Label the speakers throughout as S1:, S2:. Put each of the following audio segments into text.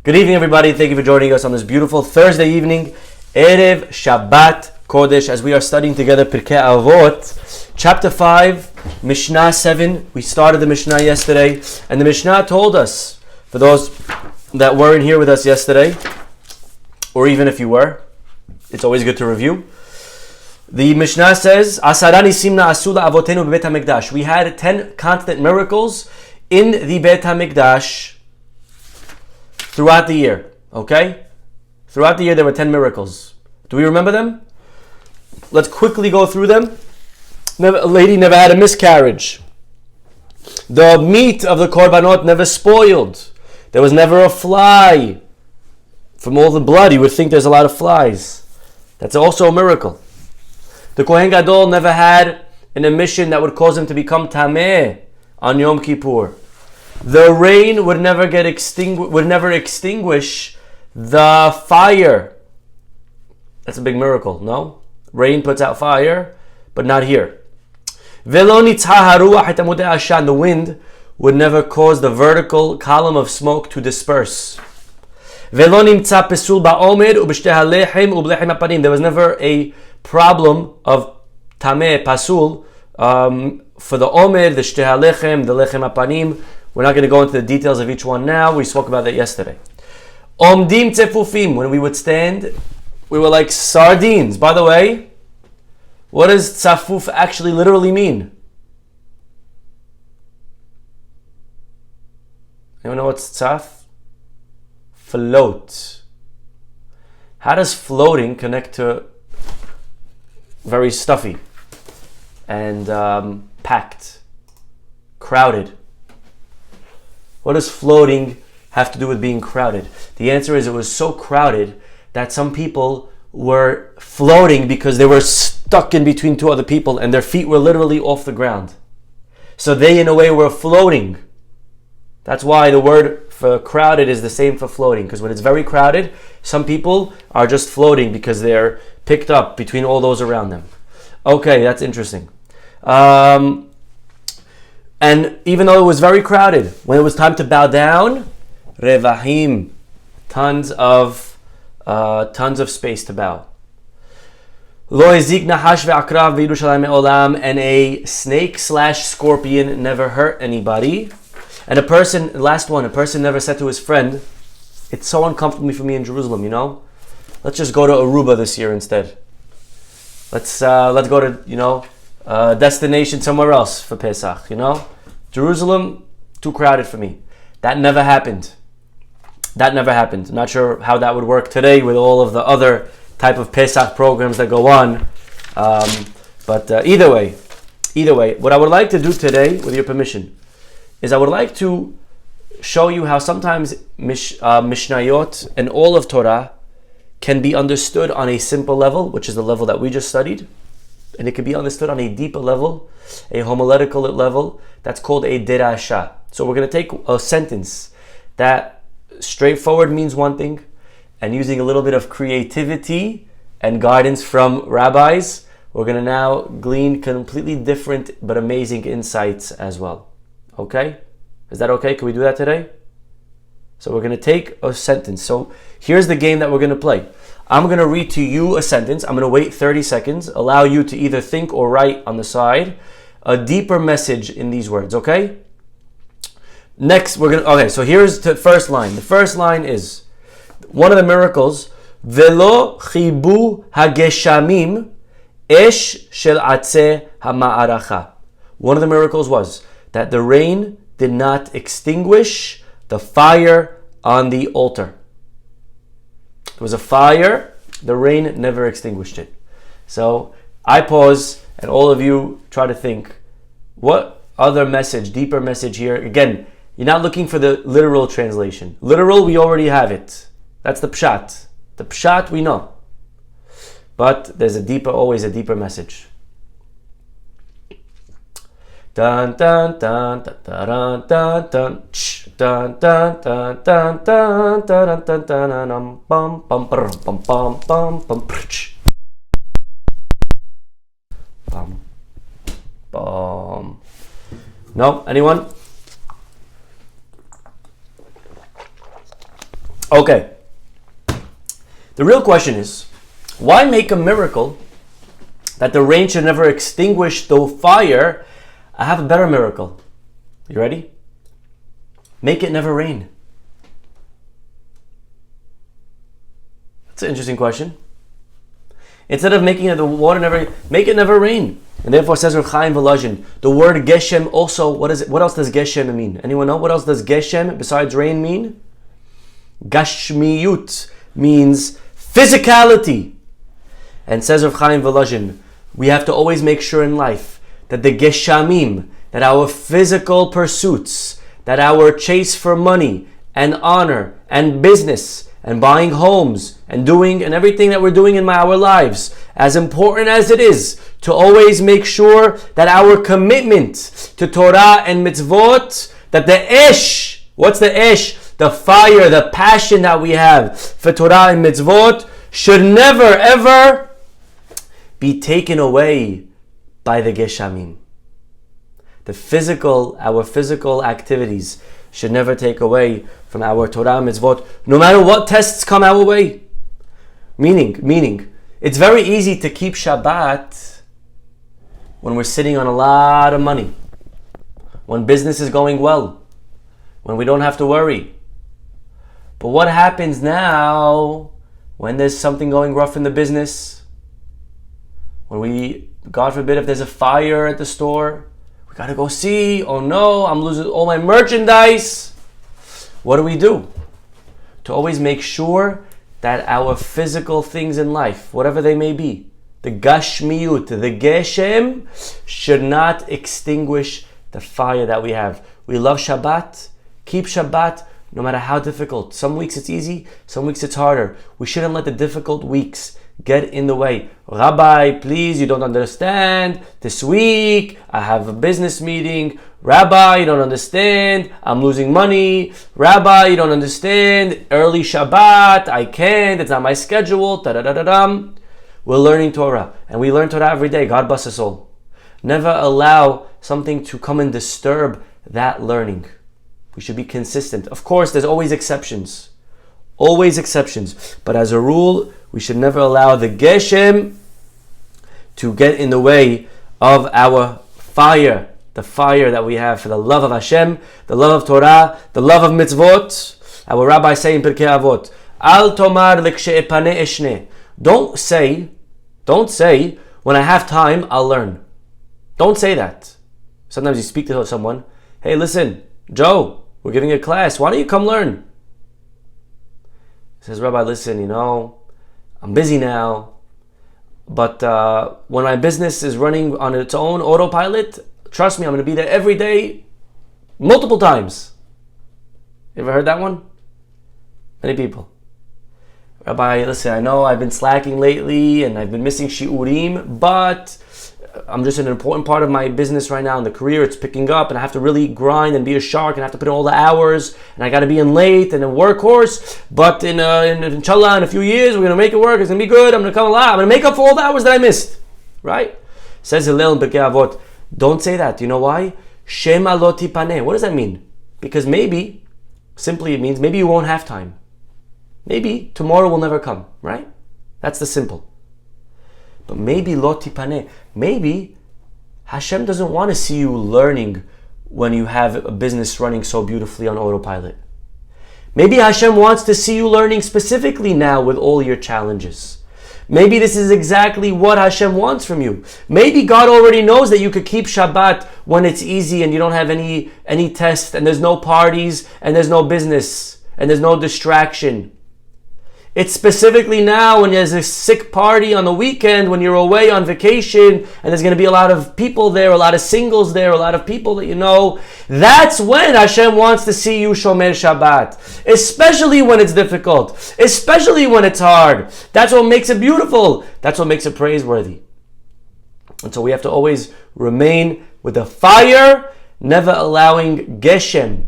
S1: Good evening, everybody. Thank you for joining us on this beautiful Thursday evening, Erev Shabbat Kodesh, as we are studying together Pirkei Avot, Chapter 5, Mishnah 7. We started the Mishnah yesterday, and the Mishnah told us, for those that weren't here with us yesterday, or even if you were, it's always good to review. The Mishnah says, Asara nisimna asula avotenu bebet hamikdash. We had 10 constant miracles in the Bet HaMikdash throughout the year, okay? Throughout the year there were 10 miracles. Do we remember them? Let's quickly go through them. A lady never had a miscarriage. The meat of the korbanot never spoiled. There was never a fly. From all the blood, you would think there's a lot of flies. That's also a miracle. The Kohen Gadol never had an emission that would cause him to become tameh on Yom Kippur. The rain would never extinguish the fire. That's a big miracle, no? Rain puts out fire, but not here. The wind would never cause the vertical column of smoke to disperse. There was never a problem of tameh, pasul, for the omer, the shteh halechem, the lechem hapanim. We're not going to go into the details of each one now. We spoke about that yesterday. Omdim tzefufim. When we would stand, we were like sardines. By the way, what does tzafuf actually literally mean? Anyone know what's tzaf? Float. How does floating connect to very stuffy and packed, crowded? What does floating have to do with being crowded? The answer is it was so crowded that some people were floating because they were stuck in between two other people and their feet were literally off the ground. So they, in a way, were floating. That's why the word for crowded is the same for floating, because when it's very crowded, some people are just floating because they're picked up between all those around them. Okay, that's interesting. And even though it was very crowded, when it was time to bow down, revahim, tons of space to bow. Lo ezik nahash ve'akrav v'Yerushalayim me'olam, and a snake / scorpion never hurt anybody. And a person never said to his friend, "It's so uncomfortable for me in Jerusalem, you know. Let's just go to Aruba this year instead. Let's go to, destination somewhere else for Pesach, you know. Jerusalem, too crowded for me." That never happened. I'm not sure how that would work today with all of the other type of Pesach programs that go on. But either way, what I would like to do today, with your permission, is I would like to show you how sometimes Mishnayot and all of Torah can be understood on a simple level, which is the level that we just studied, and it can be understood on a deeper level, a homiletical level, that's called a derasha. So we're going to take a sentence that straightforward means one thing, and using a little bit of creativity and guidance from rabbis, we're going to now glean completely different but amazing insights as well. Okay? Is that okay? Can we do that today? So we're going to take a sentence. So here's the game that we're going to play. I'm going to read to you a sentence. I'm going to wait 30 seconds, allow you to either think or write on the side a deeper message in these words, okay? Next, so here's the first line. The first line is one of the miracles, Velo chibu hageshamim esh shel atze hama'aracha. One of the miracles was that the rain did not extinguish the fire on the altar. It was a fire, the rain never extinguished it. So I pause and all of you try to think, what other message, deeper message here? Again, you're not looking for the literal translation. Literal, we already have it. That's the pshat. The pshat we know. But there's always a deeper message. Dun dun dun dun dun dun dun dun dun dun dun dun dun dun dun bum bum bum bum bum bum bum bum. No? Anyone? Okay. The real question is, why make a miracle that the rain should never extinguish the fire? I have a better miracle. You ready? Make it never rain. That's an interesting question. Instead of making it the water never, make it never rain. And therefore says Rav Chaim Volozhin, the word Geshem also, what is it? What else does Geshem mean? Anyone know? What else does Geshem besides rain mean? Gashmiyut means physicality. And says Rav Chaim Volozhin, we have to always make sure in life that the Geshamim, that our physical pursuits, that our chase for money and honor and business and buying homes and doing and everything that we're doing in our lives, as important as it is to always make sure that our commitment to Torah and mitzvot, that the esh, what's the esh? The fire, the passion that we have for Torah and mitzvot should never ever be taken away by the Geshamim. The physical, our physical activities should never take away from our Torah and mitzvot, no matter what tests come our way. Meaning, it's very easy to keep Shabbat when we're sitting on a lot of money, when business is going well, when we don't have to worry. But what happens now when there's something going rough in the business? When we, God forbid, if there's a fire at the store, we gotta go see, oh no, I'm losing all my merchandise. What do? To always make sure that our physical things in life, whatever they may be, the Gashmiyut, the Geshem, should not extinguish the fire that we have. We love Shabbat, keep Shabbat, no matter how difficult. Some weeks it's easy, some weeks it's harder. We shouldn't let the difficult weeks get in the way. Rabbi, please, you don't understand. This week, I have a business meeting. Rabbi, you don't understand. I'm losing money. Rabbi, you don't understand. Early Shabbat, I can't. It's not my schedule. Da-da-da-da-dum. We're learning Torah. And we learn Torah every day. God bless us all. Never allow something to come and disturb that learning. We should be consistent. Of course, there's always exceptions. Always exceptions. But as a rule, we should never allow the Geshem to get in the way of our fire, the fire that we have for the love of Hashem, the love of Torah, the love of mitzvot. Our rabbis say in Pirkei Avot, Al tomar l'kshe'epane eshne. Don't say, when I have time, I'll learn. Don't say that. Sometimes you speak to someone, hey, listen, Joe, we're giving a class, why don't you come learn? He says, Rabbi, listen, I'm busy now, but when my business is running on its own autopilot, trust me, I'm going to be there every day, multiple times. You ever heard that one? Many people. Rabbi, listen, I know I've been slacking lately and I've been missing shiurim, but I'm just in an important part of my business right now in the career. It's picking up and I have to really grind and be a shark and I have to put in all the hours and I got to be in late and a workhorse. But inshallah, in a few years, we're going to make it work. It's going to be good. I'm going to come alive. I'm going to make up for all the hours that I missed. Right? Says Hillel in Pirkei Avot. Don't say that. You know why? Shema lo tipaneh. What does that mean? Because simply it means maybe you won't have time. Maybe tomorrow will never come. Right? That's the simple. But maybe lo tipaneh. Maybe Hashem doesn't want to see you learning when you have a business running so beautifully on autopilot. Maybe Hashem wants to see you learning specifically now with all your challenges. Maybe this is exactly what Hashem wants from you. Maybe God already knows that you could keep Shabbat when it's easy and you don't have any tests and there's no parties and there's no business and there's no distraction. It's specifically now when there's a sick party on the weekend, when you're away on vacation, and there's going to be a lot of people there, a lot of singles there, a lot of people that you know. That's when Hashem wants to see you Shomer Shabbat. Especially when it's difficult. Especially when it's hard. That's what makes it beautiful. That's what makes it praiseworthy. And so we have to always remain with the fire, never allowing Geshem,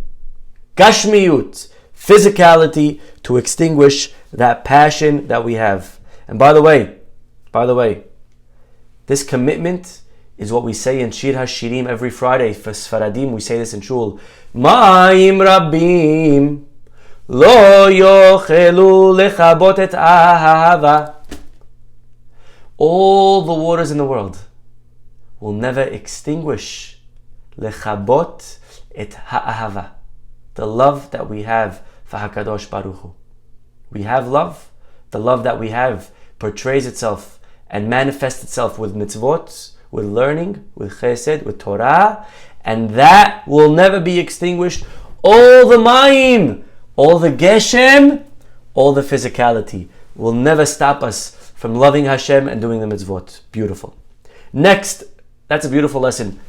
S1: Gashmiyut, physicality to extinguish that passion that we have. And by the way, this commitment is what we say in Shir HaShirim every Friday. For Sfaradim, we say this in Shul. Ma'im Rabim Lo yochelu lechabot et ahava. All the waters in the world will never extinguish lechabot et ha'ahava, the love that we have for HaKadosh Baruch Hu. We have love. The love that we have portrays itself and manifests itself with mitzvot, with learning, with chesed, with Torah, and that will never be extinguished. All the mayim, all the geshem, all the physicality will never stop us from loving Hashem and doing the mitzvot. Beautiful. Next, that's a beautiful lesson.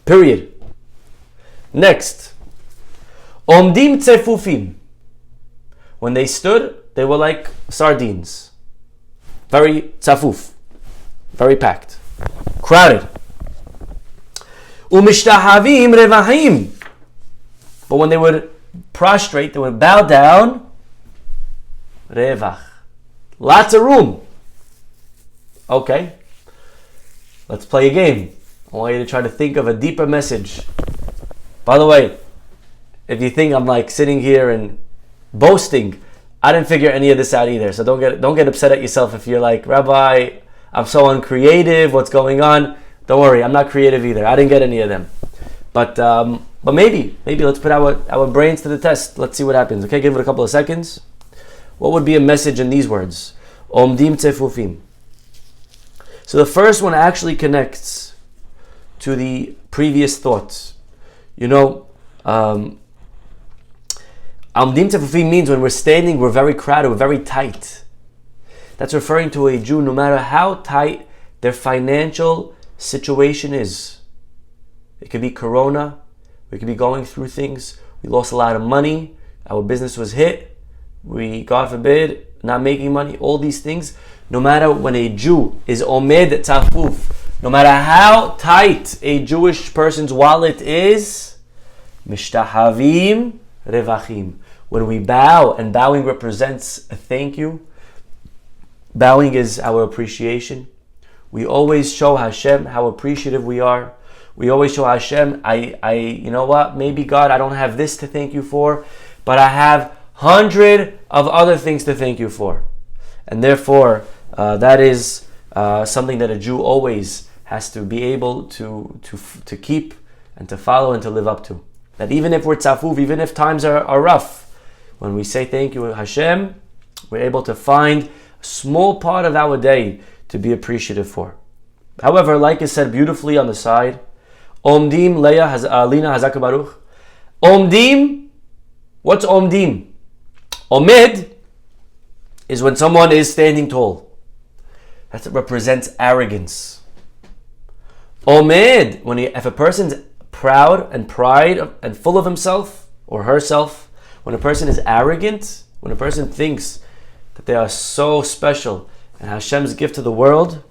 S1: Period. Next, omdim tzefufim. When they stood, they were like sardines. Very tzafuf. Very packed. Crowded. Umishtahavim revahim. But when they would prostrate, they would bow down, revach. Lots of room. Okay. Let's play a game. I want you to try to think of a deeper message. By the way, if you think I'm like sitting here and boasting, I didn't figure any of this out either. So don't get upset at yourself if you're like, Rabbi, I'm so uncreative, what's going on? Don't worry, I'm not creative either. I didn't get any of them. But maybe let's put our brains to the test. Let's see what happens. Okay, give it a couple of seconds. What would be a message in these words? Omdim tzefufim. So the first one actually connects to the previous thoughts. You know, Omdim tzefufim means when we're standing, we're very crowded, we're very tight. That's referring to a Jew, no matter how tight their financial situation is. It could be Corona, we could be going through things, we lost a lot of money, our business was hit, we, God forbid, not making money, all these things. No matter when a Jew is omed tzafuf, no matter how tight a Jewish person's wallet is, mishtahavim revachim. When we bow, and bowing represents a thank you, bowing is our appreciation. We always show Hashem how appreciative we are. We always show Hashem, you know what, maybe God, I don't have this to thank you for, but I have 100 of other things to thank you for. And therefore, that is something that a Jew always has to be able to keep and to follow and to live up to. That even if we're tzafuf, even if times are rough, when we say thank you Hashem, we're able to find a small part of our day to be appreciative for. However, like is said beautifully on the side, Omdim Leah Lina Hazak Baruch. Omdim, what's Omdim? Omid is when someone is standing tall. That represents arrogance. Omid, if a person's proud and pride and full of himself or herself, when a person is arrogant, when a person thinks that they are so special and Hashem's gift to the world,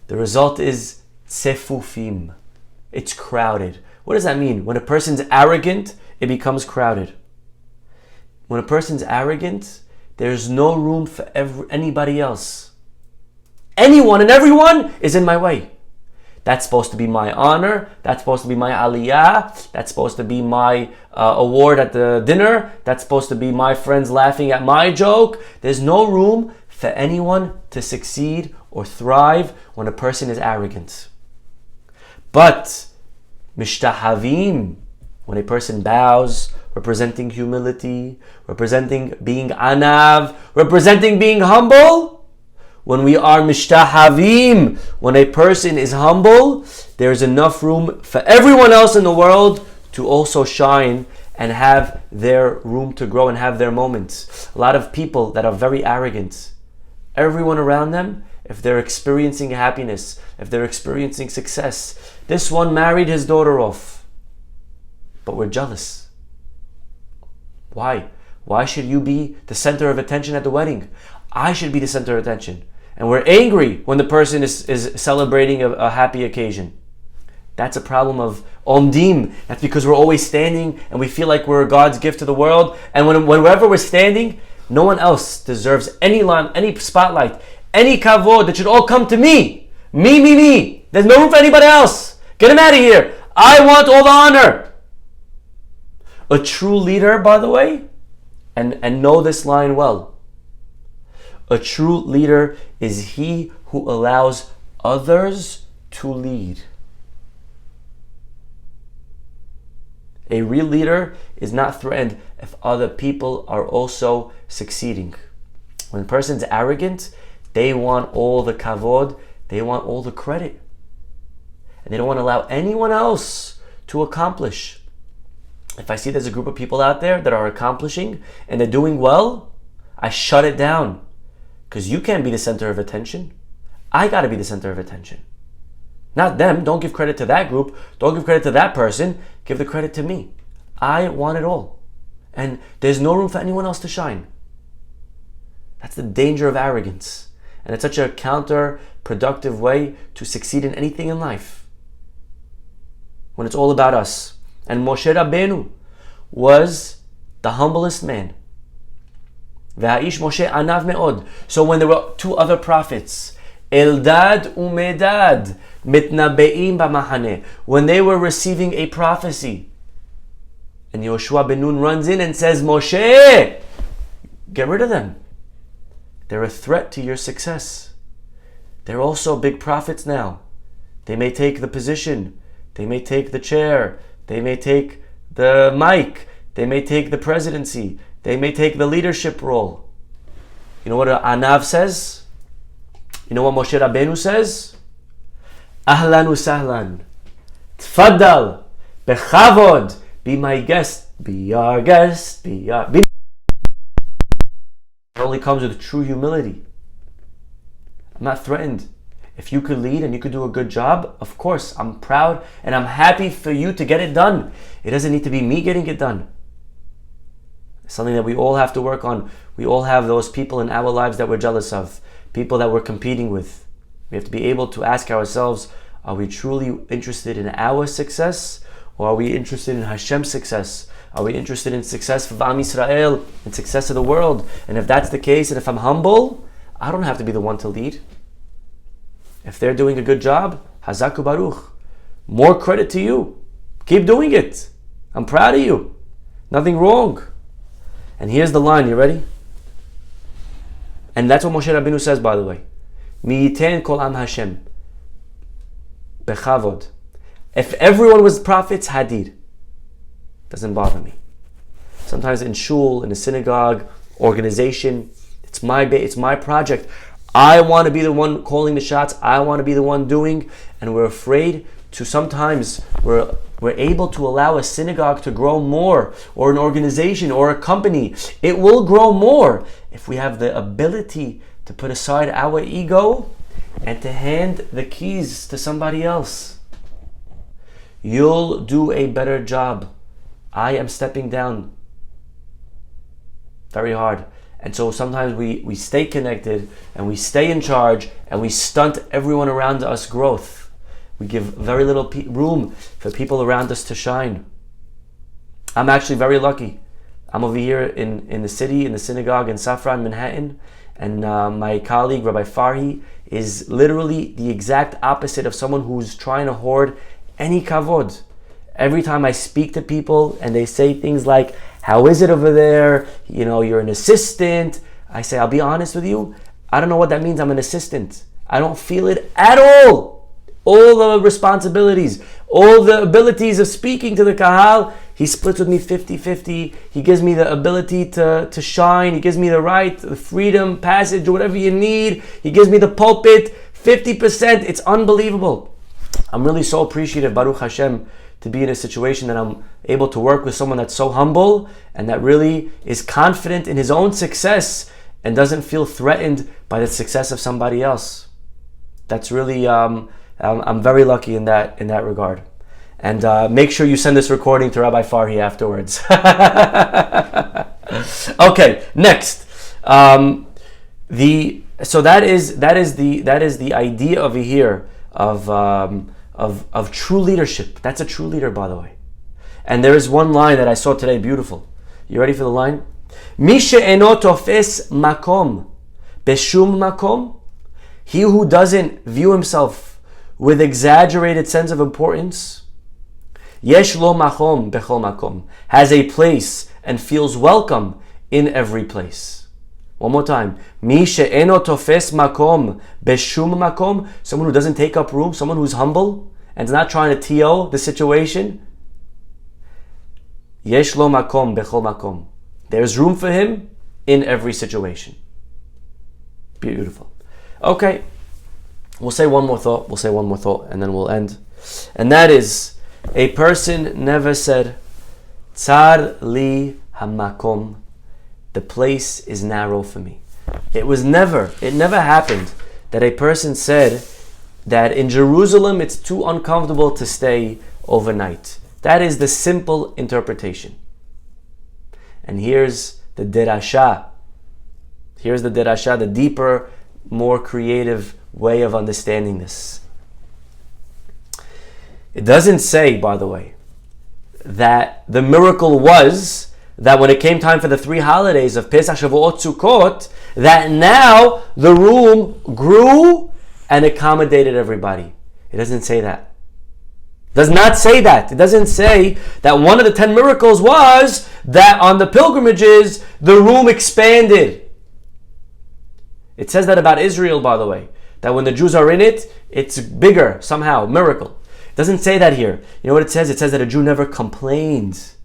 S1: the result is tzefufim. It's crowded. What does that mean? When a person's arrogant, it becomes crowded. When a person's arrogant, there's no room for anybody else. Anyone and everyone is in my way. That's supposed to be my honor. That's supposed to be my aliyah. That's supposed to be my award at the dinner. That's supposed to be my friends laughing at my joke. There's no room for anyone to succeed or thrive when a person is arrogant. But mishtahavim, when a person bows, representing humility, representing being anav, representing being humble. When we are mishtahavim, when a person is humble, there's enough room for everyone else in the world to also shine and have their room to grow and have their moments. A lot of people that are very arrogant, everyone around them, if they're experiencing happiness, if they're experiencing success, this one married his daughter off, but we're jealous. Why? Why should you be the center of attention at the wedding? I should be the center of attention. And we're angry when the person is celebrating a happy occasion. That's a problem of omdim. That's because we're always standing and we feel like we're God's gift to the world. And wherever we're standing, no one else deserves any line, any spotlight, any kavod. That should all come to me. Me. There's no room for anybody else. Get him out of here. I want all the honor. A true leader, by the way, and know this line well. A true leader is he who allows others to lead. A real leader is not threatened if other people are also succeeding. When a person's arrogant, they want all the kavod, they want all the credit. And they don't want to allow anyone else to accomplish. If I see there's a group of people out there that are accomplishing and they're doing well, I shut it down. Because you can't be the center of attention. I got to be the center of attention. Not them. Don't give credit to that group. Don't give credit to that person. Give the credit to me. I want it all. And there's no room for anyone else to shine. That's the danger of arrogance. And it's such a counterproductive way to succeed in anything in life. When it's all about us. And Moshe Rabbeinu was the humblest man. V'ha'ish Moshe anav me'od. So when there were two other prophets, Eldad u'Medad, mitnabe'im b'machaneh, when they were receiving a prophecy, and Yoshua ben Nun runs in and says, Moshe, get rid of them. They're a threat to your success. They're also big prophets now. They may take the position. They may take the chair. They may take the mic. They may take the presidency. They may take the leadership role. You know what Anav says? You know what Moshe Rabbeinu says? Ahlan usahlan. Tfaddal. Bechavod. Be my guest. Be our guest. It only comes with true humility. I'm not threatened. If you could lead and you could do a good job, of course, I'm proud and I'm happy for you to get it done. It doesn't need to be me getting it done. It's something that we all have to work on. We all have those people in our lives that we're jealous of, people that we're competing with. We have to be able to ask ourselves, are we truly interested in our success? Or are we interested in Hashem's success? Are we interested in success for Am Yisrael and success of the world? And if that's the case, and if I'm humble, I don't have to be the one to lead. If they're doing a good job, Hazaku Baruch. More credit to you. Keep doing it. I'm proud of you. Nothing wrong. And here's the line, you ready? And that's what Moshe Rabbeinu says, by the way. Mi yiten kol am Hashem. Bechavod. If everyone was prophets, Hadid. Doesn't bother me. Sometimes in shul, in a synagogue, organization, it's my project. I want to be the one calling the shots. I want to be the one doing. And we're afraid to sometimes, we're able to allow a synagogue to grow more, or an organization or a company. It will grow more if we have the ability to put aside our ego and to hand the keys to somebody else. You'll do a better job. I am stepping down. Very hard. And so sometimes we stay connected and we stay in charge and we stunt everyone around us growth. We give very little room for people around us to shine. I'm actually very lucky. I'm over here in the city, in the synagogue in Safran, Manhattan, and my colleague, Rabbi Farhi, is literally the exact opposite of someone who's trying to hoard any kavod. Every time I speak to people and they say things like, how is it over there? You know, you're an assistant. I say, I'll be honest with you, I don't know what that means. I'm an assistant. I don't feel it at all. All the responsibilities, all the abilities of speaking to the kahal, he splits with me 50-50. He gives me the ability to shine. He gives me the right, the freedom, passage, whatever you need. He gives me the pulpit, 50%. It's unbelievable. I'm really so appreciative, Baruch Hashem, to be in a situation that I'm able to work with someone that's so humble and that really is confident in his own success and doesn't feel threatened by the success of somebody else. That's really, I'm very lucky in that regard. And make sure you send this recording to Rabbi Farhi afterwards. Okay, next. So that is the idea over here of true leadership. That's a true leader, by the way. And there is one line that I saw today, beautiful. You ready for the line? Mi she'eno tofes makom beshum makom. He who doesn't view himself with exaggerated sense of importance, yesh lo makom bechol makom, has a place and feels welcome in every place. One more time. Mi she'eno tofes makom beshum makom. Someone who doesn't take up room, someone who's humble and is not trying to TO the situation. Yesh lo makom bechol makom. There's room for him in every situation. Beautiful. Okay. We'll say one more thought, and then we'll end. And that is, a person never said, Tsar li hamakom, the place is narrow for me. It never happened that a person said that in Jerusalem it's too uncomfortable to stay overnight. That is the simple interpretation. And here's the derasha. Here's the derasha, the deeper, more creative way of understanding this. It doesn't say, by the way, that the miracle was that when it came time for the 3 holidays of Pesach, Shavuot, Sukkot, that now the room grew and accommodated everybody. It doesn't say that. It does not say that. It doesn't say that one of the 10 miracles was that on the pilgrimages, the room expanded. It says that about Israel, by the way, that when the Jews are in it, it's bigger somehow, miracle. It doesn't say that here. You know what it says? It says that a Jew never complains.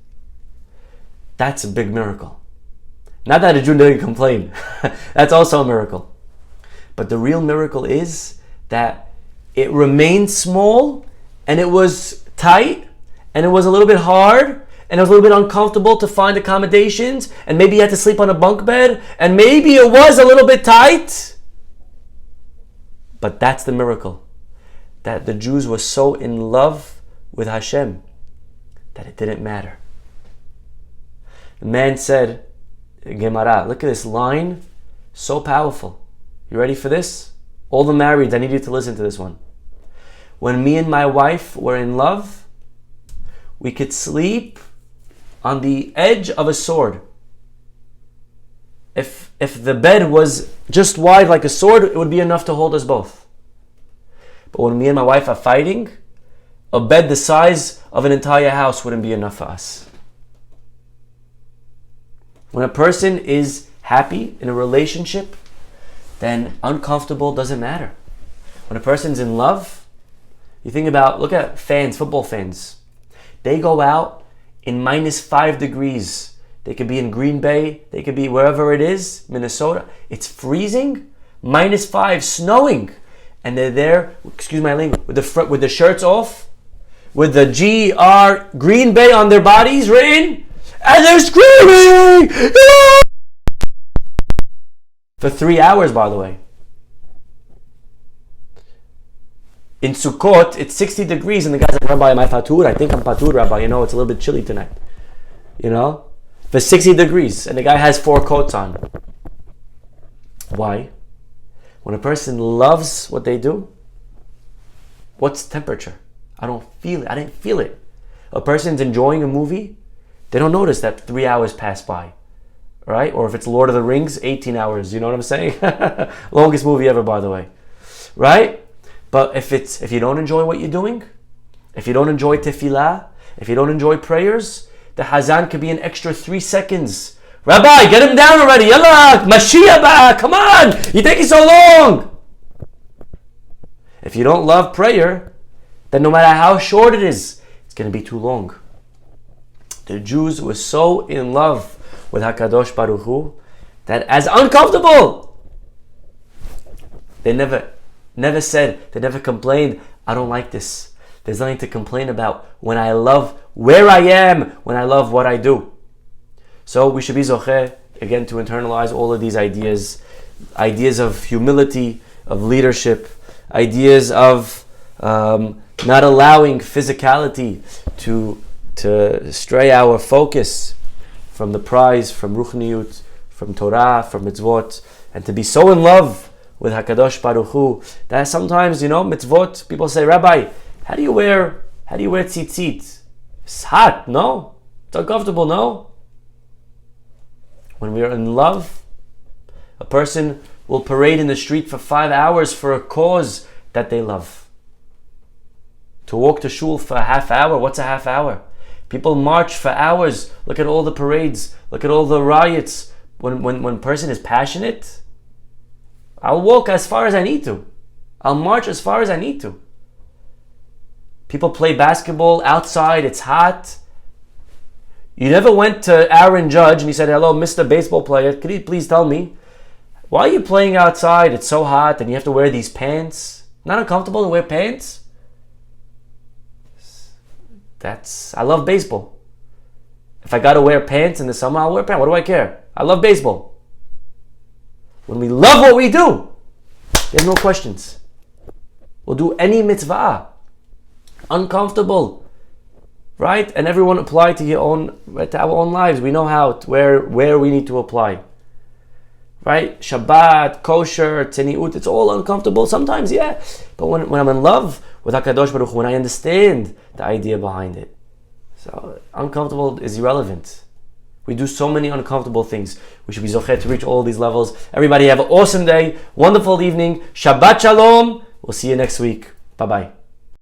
S1: That's a big miracle. Not that a Jew didn't complain. That's also a miracle. But the real miracle is that it remained small and it was tight and it was a little bit hard and it was a little bit uncomfortable to find accommodations and maybe you had to sleep on a bunk bed and maybe it was a little bit tight. But that's the miracle. That the Jews were so in love with Hashem that it didn't matter. The man said, Gemara, look at this line, so powerful. You ready for this? All the marrieds, I need you to listen to this one. When me and my wife were in love, we could sleep on the edge of a sword. If the bed was just wide like a sword, it would be enough to hold us both. But when me and my wife are fighting, a bed the size of an entire house wouldn't be enough for us. When a person is happy in a relationship, then uncomfortable doesn't matter. When a person's in love, you think about, look at fans, football fans. They go out in -5 degrees. They could be in Green Bay, they could be wherever it is, Minnesota. It's freezing, -5, snowing. And they're there, excuse my language, with the shirts off, with the GR Green Bay on their bodies written, and they're screaming! Yeah! For 3 hours, by the way. In Sukkot, it's 60 degrees, and the guy's like, Rabbi, am I patur? I think I'm patur, Rabbi. You know, it's a little bit chilly tonight. You know? For 60 degrees, and the guy has 4 coats on. Why? When a person loves what they do, what's temperature? I don't feel it. I didn't feel it. A person's enjoying a movie, they don't notice that 3 hours pass by. Right? Or if it's Lord of the Rings, 18 hours. You know what I'm saying? Longest movie ever, by the way. Right? But if you don't enjoy what you're doing, if you don't enjoy tefillah, if you don't enjoy prayers, the hazan could be an extra 3 seconds. Rabbi, get him down already. Yalla, Mashiach ba, come on. You're taking so long. If you don't love prayer, then no matter how short it is, it's going to be too long. The Jews were so in love with HaKadosh Baruch Hu that as uncomfortable, they never said, they never complained, I don't like this. There's nothing to complain about when I love where I am, when I love what I do. So we should be zocheh, again, to internalize all of these ideas of humility, of leadership, ideas of not allowing physicality to stray our focus from the prize, from ruchniyut, from Torah, from mitzvot, and to be so in love with HaKadosh Baruch Hu that sometimes, mitzvot, people say, Rabbi, how do you wear tzitzit? It's hot, no? It's uncomfortable, no? When we are in love, a person will parade in the street for 5 hours for a cause that they love. To walk to shul for a half hour, what's a half hour? People march for hours. Look at all the parades. Look at all the riots when a person is passionate, I'll walk as far as I need to. I'll march as far as I need to. People play basketball outside, it's hot. You never went to Aaron Judge and he said, hello, Mr. Baseball Player, could you please tell me, why are you playing outside? It's so hot and you have to wear these pants. Not uncomfortable to wear pants? I love baseball. If I gotta wear pants in the summer, I'll wear pants. What do I care? I love baseball. When we love what we do, there's no questions. We'll do any mitzvah. Uncomfortable. Right? And everyone apply to our own lives. We know how, where we need to apply. Right? Shabbat, kosher, tzeniut, it's all uncomfortable. Sometimes, yeah. But when I'm in love with HaKadosh Baruch Hu, when I understand the idea behind it. So, uncomfortable is irrelevant. We do so many uncomfortable things. We should be zochet to reach all these levels. Everybody have an awesome day, wonderful evening. Shabbat shalom. We'll see you next week. Bye-bye.